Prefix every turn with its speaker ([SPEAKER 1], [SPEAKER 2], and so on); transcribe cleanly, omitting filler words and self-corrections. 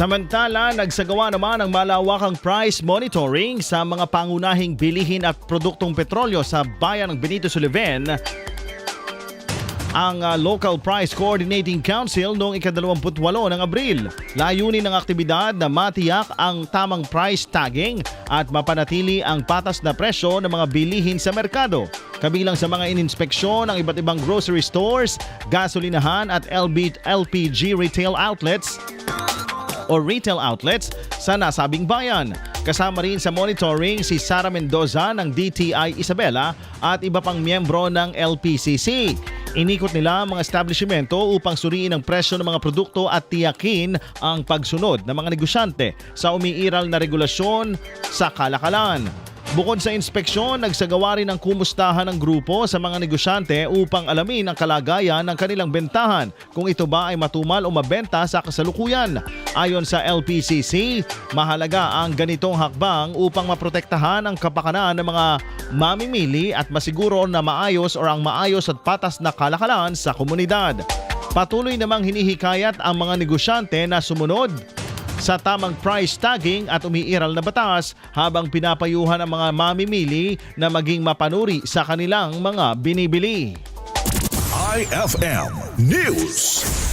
[SPEAKER 1] Samantala, nagsagawa naman ng malawakang price monitoring sa mga pangunahing bilihin at produktong petrolyo sa bayan ng Benito Soliven ang Local Price Coordinating Council noong ika-28 ng Abril. Layunin ng aktibidad na matiyak ang tamang price tagging at mapanatili ang patas na presyo ng mga bilihin sa merkado. Kabilang sa mga ininspeksyon ang iba't ibang grocery stores, gasolinahan at LPG retail outlets sa nasabing bayan. Kasama rin sa monitoring si Sara Mendoza ng DTI Isabela at iba pang miyembro ng LPCC. Inikot nila ang mga establishmento upang suriin ang presyo ng mga produkto at tiyakin ang pagsunod ng mga negosyante sa umiiral na regulasyon sa kalakalan. Bukod sa inspeksyon, nagsagawa rin ng kumustahan ng grupo sa mga negosyante upang alamin ang kalagayan ng kanilang bentahan kung ito ba ay matumal o mabenta sa kasalukuyan. Ayon sa LPCC, mahalaga ang ganitong hakbang upang maprotektahan ang kapakanan ng mga mamimili at masiguro na maayos o ang maayos at patas na kalakalan sa komunidad. Patuloy namang hinihikayat ang mga negosyante na sumunod sa tamang price tagging at umiiral na batas habang pinapayuhan ang mga mamimili na maging mapanuri sa kanilang mga binibili.
[SPEAKER 2] IFM News.